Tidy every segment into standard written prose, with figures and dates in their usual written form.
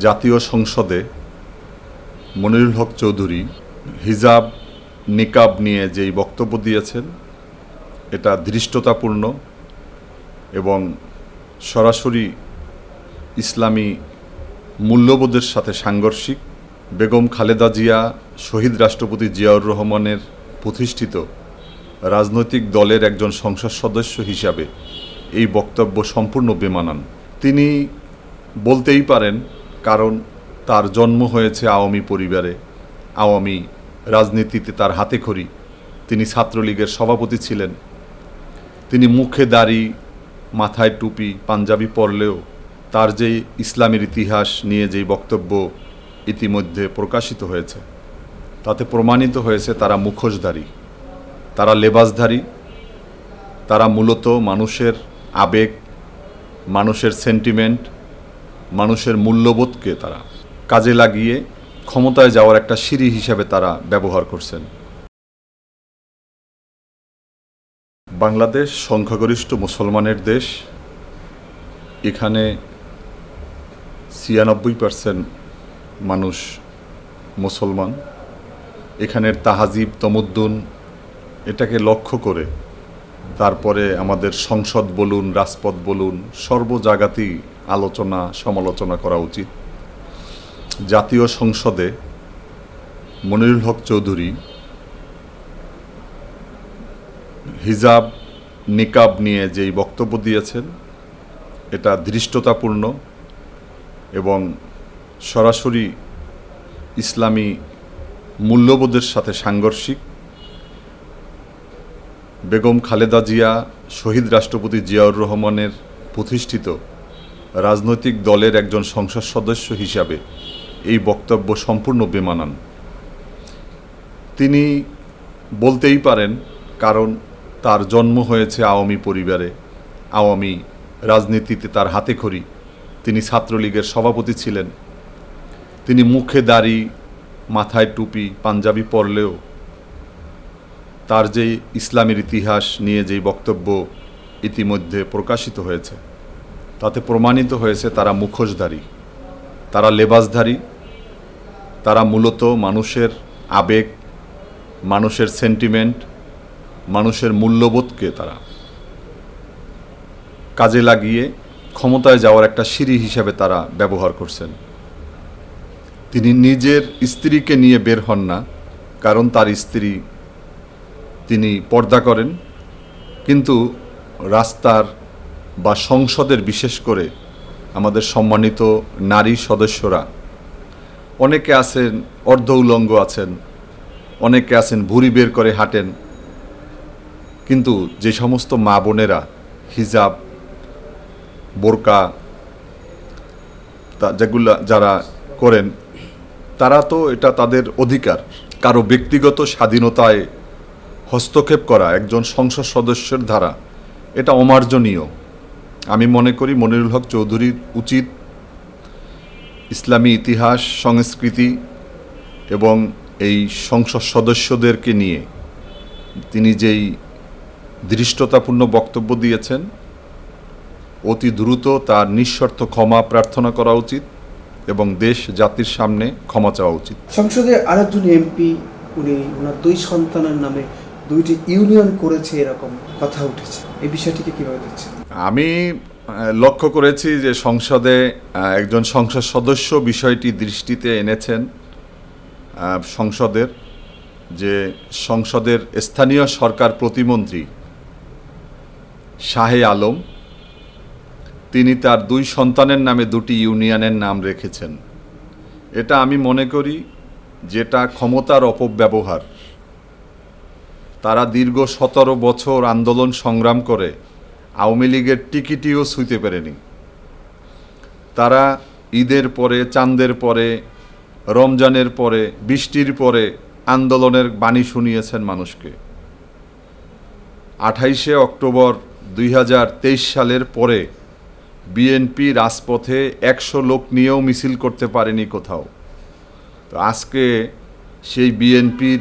জাতীয় সংসদে মনিরুল হক চৌধুরী হিজাব নিকাব নিয়ে যেই বক্তব্য দিয়েছেন এটা ধৃষ্টতাপূর্ণ এবং সরাসরি ইসলামী মূল্যবোধের সাথে সাংঘর্ষিক। বেগম খালেদা জিয়া শহীদ রাষ্ট্রপতি জিয়াউর রহমানের প্রতিষ্ঠিত রাজনৈতিক দলের একজন সংসদ সদস্য হিসাবে এই বক্তব্য সম্পূর্ণ বেমানান। তিনি বলতেই পারেন, কারণ তার জন্ম হয়েছে আওয়ামী পরিবারে, আওয়ামী রাজনীতিতে তার হাতেখড়ি। তিনি ছাত্রলীগের সভাপতি ছিলেন। তিনি মুখে দাড়ি, মাথায় টুপি, পাঞ্জাবি পরলেও তার যে ইসলামের ইতিহাস নিয়ে যেই বক্তব্য ইতিমধ্যে প্রকাশিত হয়েছে তাতে প্রমাণিত হয়েছে তারা মুখোশধারী, তারা লেবাসধারী, তারা মূলত মানুষের আবেগ, মানুষের সেন্টিমেন্ট, মানুষের মূল্যবোধকে তারা কাজে লাগিয়ে ক্ষমতায় যাওয়ার একটা সিঁড়ি হিসাবে তারা ব্যবহার করছেন। বাংলাদেশ সংখ্যাগরিষ্ঠ মুসলমানের দেশ। এখানে ৯৬% মানুষ মুসলমান। এখানের তাহাজিব তমদ্দুন এটাকে লক্ষ্য করে তারপরে আমাদের সংসদ বলুন, রাজপথ বলুন, সর্ব জায়গাতেই আলোচনা সমালোচনা করা উচিত। জাতীয় সংসদে মনিরুল হক চৌধুরী হিজাব নিকাব নিয়ে যেই বক্তব্য দিয়েছেন এটা ধৃষ্টতাপূর্ণ এবং সরাসরি ইসলামী মূল্যবোধের সাথে সাংঘর্ষিক। বেগম খালেদা জিয়া শহীদ রাষ্ট্রপতি জিয়াউর রহমানের প্রতিষ্ঠিত রাজনৈতিক দলের একজন সংসদ সদস্য হিসাবে এই বক্তব্য সম্পূর্ণ বেমানান। তিনি বলতেই পারেন, কারণ তার জন্ম হয়েছে আওয়ামী পরিবারে, আওয়ামী রাজনীতিতে তার হাতেখড়ি। তিনি ছাত্রলীগের সভাপতি ছিলেন। তিনি মুখে দাড়ি, মাথায় টুপি, পাঞ্জাবি পরলেও তার যে ইসলামের ইতিহাস নিয়ে যেই বক্তব্য ইতিমধ্যে প্রকাশিত হয়েছে তাতে প্রমাণিত হয়েছে তারা মুখোশধারী, তারা লেবাসধারী, তারা মূলত মানুষের আবেগ, মানুষের সেন্টিমেন্ট, মানুষের মূল্যবোধকে তারা কাজে লাগিয়ে ক্ষমতায় যাওয়ার একটা সিঁড়ি হিসাবে তারা ব্যবহার করছেন। তিনি নিজের স্ত্রীকে নিয়ে বের হন না, কারণ তার স্ত্রী তিনি পর্দা করেন, কিন্তু রাস্তার বা সংসদের বিশেষ করে আমাদের সম্মানিত নারী সদস্যরা অনেকে আছেন অর্ধ উলঙ্গ আছেন, অনেকে আছেন ভুঁড়ি বের করে হাঁটেন, কিন্তু যে সমস্ত মা বোনেরা হিজাব, বোরকা যেগুলো যারা করেন তারা তো এটা তাদের অধিকার। কারো ব্যক্তিগত স্বাধীনতায় হস্তক্ষেপ করা একজন সংসদ সদস্যের দ্বারা এটা অমার্জনীয়। আমি মনে করি মনিরুল হক চৌধুরীর উচিত ইসলামী ইতিহাস, সংস্কৃতি এবং এই সংসদ সদস্যদেরকে নিয়ে তিনি যেই ধৃষ্টতাপূর্ণ বক্তব্য দিয়েছেন অতি দ্রুত তার নিঃশর্ত ক্ষমা প্রার্থনা করা উচিত এবং দেশ জাতির সামনে ক্ষমা চাওয়া উচিত। সংসদে আরেকজন এমপি ওনার 2 সন্তানের নামে 2টি ইউনিয়ন করেছে এরকম কথা উঠেছে, এই বিষয়টিকে কিভাবে দেখছেন? আমি লক্ষ্য করেছি যে সংসদে একজন সংসদ সদস্য বিষয়টি দৃষ্টিতে এনেছেন। সংসদের স্থানীয় সরকার প্রতিমন্ত্রী শাহে আলম তিনি তার 2 সন্তানের নামে 2টি ইউনিয়নের নাম রেখেছেন। এটা আমি মনে করি যেটা ক্ষমতার অপব্যবহার। তারা দীর্ঘ 17 বছর আন্দোলন সংগ্রাম করে আওয়ামী লীগের টিকিটিও ছুঁতে পারেনি। তারা ঈদের পরে, চাঁদের পরে, রমজানের পরে, বৃষ্টির পরে আন্দোলনের বাণী শুনিয়েছেন মানুষকে। 28শে অক্টোবর 2023 সালের পরে বিএনপি রাজপথে 100 লোক নিয়েও মিছিল করতে পারেনি কোথাও। তো আজকে সেই বিএনপির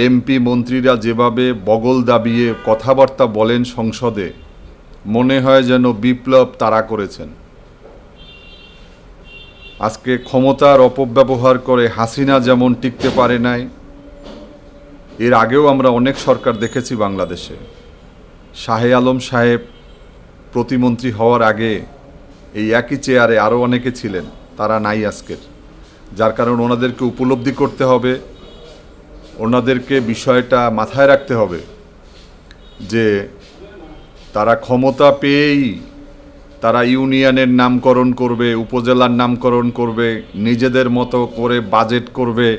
এমপি মন্ত্রীরা যেভাবে বগল দাবিয়ে কথাবার্তা বলেন সংসদে, মনে হয় যেন বিপ্লব তারা করেছেন। আজকে ক্ষমতার অপব্যবহার করে হাসিনা যেমন টিকতে পারে নাই, এর আগেও আমরা অনেক সরকার দেখেছি বাংলাদেশে। শাহে আলম সাহেব প্রতিমন্ত্রী হওয়ার আগে এই একই চেয়ারে আরও অনেকে ছিলেন, তারা নাই আজকের। যার কারণে ওনাদেরকে উপলব্ধি করতে হবে, ওনাদেরকে বিষয়টা মাথায় রাখতে হবে যে তারা ক্ষমতা পেয়েই তারা ইউনিয়নের নামকরণ করবে, উপজেলার নামকরণ করবে, নিজেদের মতো করে বাজেট করবে।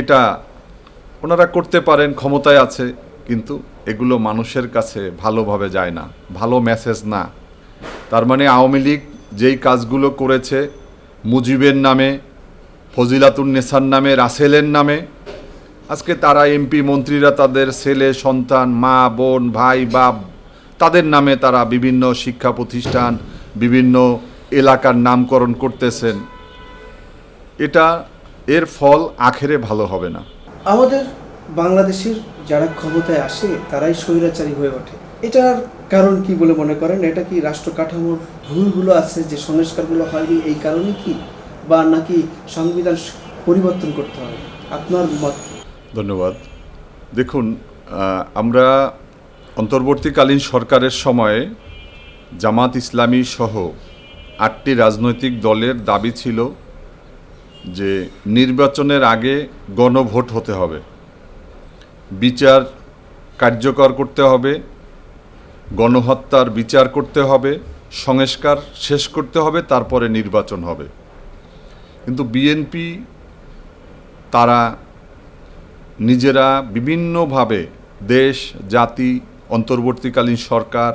এটা ওনারা করতে পারেন, ক্ষমতায় আছে, কিন্তু এগুলো মানুষের কাছে ভালোভাবে যায় না, ভালো মেসেজ না। তার মানে আওয়ামী লীগ যেই কাজগুলো করেছে মুজিবের নামে, ফজিলাতুন্নেসার নামে, রাসেলের নামে, আজকে তারা এমপি মন্ত্রীরা তাদের ছেলে সন্তান, মা বোন, ভাই বাপ, তাদের নামে তারা বিভিন্ন শিক্ষা প্রতিষ্ঠান, বিভিন্ন এলাকার নামকরণ করতেছেন। এর ফল আখেরে ভালো হবে না। আমাদের বাংলাদেশের যারা ক্ষমতায় আসে তারাই স্বৈরাচারী হয়ে ওঠে। এটার কারণ কি বলে মনে করেন? এটা কি রাষ্ট্র কাঠামোর ভুলগুলো আছে যে সংস্কারগুলো হয়নি, এই কারণে কি, বা নাকি সংবিধান পরিবর্তন করতে হবে? আপনার মত কি? ধন্যবাদ। দেখুন, আমরা অন্তর্বর্তীকালীন সরকারের সময়ে জামাত ইসলামী সহ 8টি রাজনৈতিক দলের দাবি ছিল যে নির্বাচনের আগে গণভোট হতে হবে, বিচার কার্যকর করতে হবে, গণহত্যার বিচার করতে হবে, সংস্কার শেষ করতে হবে, তারপরে নির্বাচন হবে। কিন্তু বিএনপি তারা নিজেরা বিভিন্নভাবে দেশ, জাতি, অন্তর্বর্তীকালীন সরকার,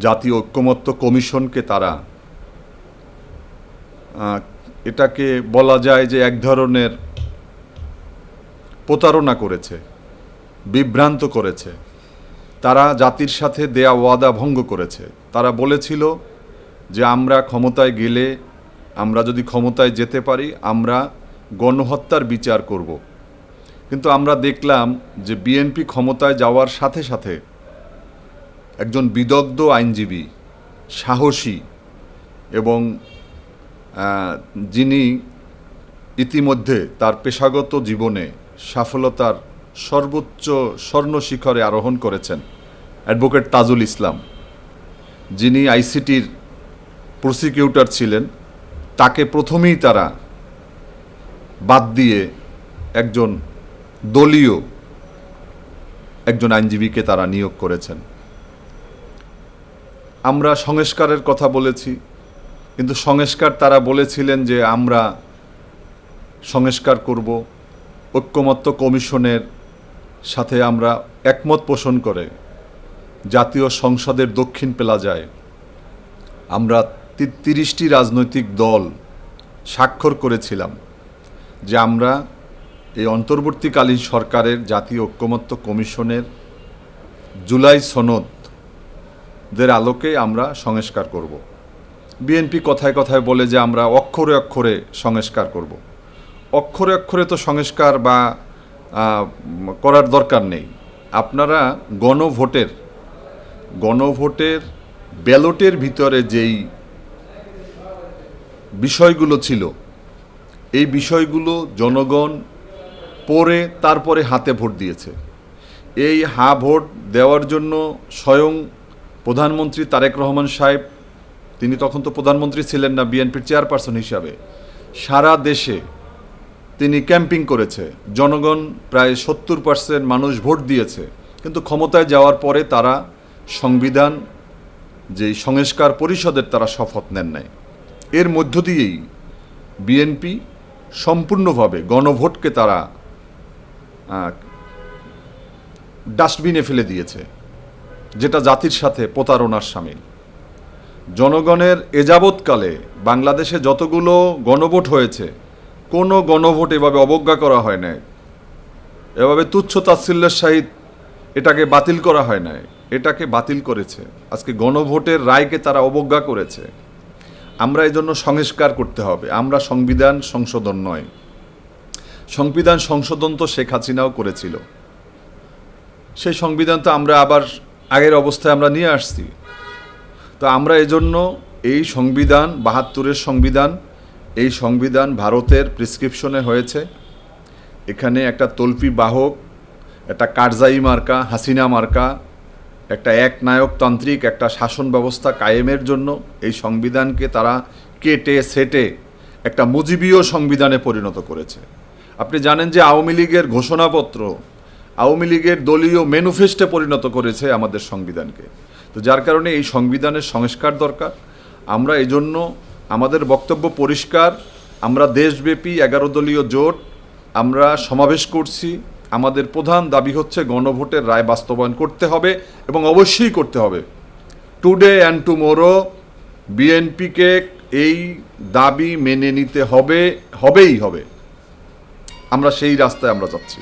জাতীয় ঐক্যমত্য কমিশনকে তারা এটাকে বলা যায় যে এক ধরনের প্রতারণা করেছে, বিভ্রান্ত করেছে। তারা জাতির সাথে দেয়া ওয়াদা ভঙ্গ করেছে। তারা বলেছিল যে আমরা ক্ষমতায় গেলে, আমরা যদি ক্ষমতায় যেতে পারি, আমরা গণহত্যার বিচার করব। কিন্তু আমরা দেখলাম যে বিএনপি ক্ষমতায় যাওয়ার সাথে সাথে একজন বিদগ্ধ আইনজীবী, সাহসী এবং যিনি ইতিমধ্যে তার পেশাগত জীবনে সফলতার সর্বোচ্চ স্বর্ণশিখরে আরোহণ করেছেন, অ্যাডভোকেট তাজুল ইসলাম, যিনি আইসিটির প্রসিকিউটর ছিলেন, তাকে প্রথমেই তারা বাদ দিয়ে একজন দলীয় একজন আইনজীবীকে তারা নিয়োগ করেছেন। আমরা সংস্কারের কথা বলেছি, কিন্তু সংস্কার তারা বলেছিলেন যে আমরা সংস্কার করব, ঐক্যমত্য কমিশনের সাথে আমরা একমত পোষণ করে জাতীয় সংসদের দক্ষিণ প্লাজায় আমরা 30টি রাজনৈতিক দল স্বাক্ষর করেছিলাম যে আমরা এই অন্তর্বর্তীকালীন সরকারের জাতীয় ঐক্যমত্য কমিশনের জুলাই সনদের আলোকে আমরা সংস্কার করব। বিএনপি কথায় কথায় বলে যে আমরা অক্ষরে অক্ষরে সংস্কার করব। অক্ষরে অক্ষরে তো সংস্কার বা করার দরকার নেই। আপনারা গণভোটের ব্যালটের ভিতরে যেই বিষয়গুলো ছিল, এই বিষয়গুলো জনগণ পড়ে তারপরে হাতে ভোট দিয়েছে। এই ভোট দেওয়ার জন্য স্বয়ং প্রধানমন্ত্রী তারেক রহমান সাহেব, তিনি তখন তো প্রধানমন্ত্রী ছিলেন না, বিএনপির চেয়ারপারসন হিসাবে সারা দেশে তিনি ক্যাম্পিং করেছে। জনগণ প্রায় 70% মানুষ ভোট দিয়েছে, কিন্তু ক্ষমতায় যাওয়ার পরে তারা সংবিধান যেই সংস্কার পরিষদের তারা শপথ নেন নাই। এর মধ্য দিয়েই বিএনপি সম্পূর্ণভাবে গণভোটকে তারা ডাস্টবিনে ফেলে দিয়েছে, যেটা জাতির সাথে প্রতারণার সামিল। জনগণের এযাবৎকালে বাংলাদেশে যতগুলো গণভোট হয়েছে, কোনো গণভোট এভাবে অবজ্ঞা করা হয় নাই, এভাবে তুচ্ছ তাচ্ছিল্যের সহিত এটাকে বাতিল করা হয় নাই। এটাকে বাতিল করেছে, আজকে গণভোটের রায়কে তারা অবজ্ঞা করেছে। আমরা এই জন্য সংস্কার করতে হবে। আমরা সংবিধান সংশোধন নয়, সংবিধান সংশোধন তো শেখ হাসিনাও করেছিল, সেই সংবিধান তো আমরা আবার আগের অবস্থায় আমরা নিয়ে আসছি। তো আমরা এজন্য এই সংবিধান ৭২-এর সংবিধান, এই সংবিধান ভারতের প্রেসক্রিপশনে হয়েছে। এখানে একটা তল্পি বাহক, একটা কারজাই মার্কা, হাসিনা মার্কা, একটা একনায়কতান্ত্রিক একটা শাসন ব্যবস্থা কায়েমের জন্য এই সংবিধানকে তারা কেটে সেটে একটা মুজিবীয় সংবিধানে পরিণত করেছে। আপনি জানেন যে আওয়ামী লীগের ঘোষণাপত্র, আওয়ামী লীগের দলীয় ম্যানিফেস্টোে পরিণত করেছে আমাদের সংবিধানকে। তো যার কারণে এই সংবিধানের সংস্কার দরকার। আমরা এজন্য আমাদের বক্তব্য পরিষ্কার, আমরা দেশব্যাপী 11 দলীয় জোট আমরা সমাবেশ করছি। আমাদের প্রধান দাবি হচ্ছে গণভোটের রায় বাস্তবায়ন করতে হবে এবং অবশ্যই করতে হবে। টুডে অ্যান্ড টুমোরো বিএনপিকে এই দাবি মেনে নিতে হবে, হবেই হবে। আমরা সেই রাস্তায় আমরা যাচ্ছি।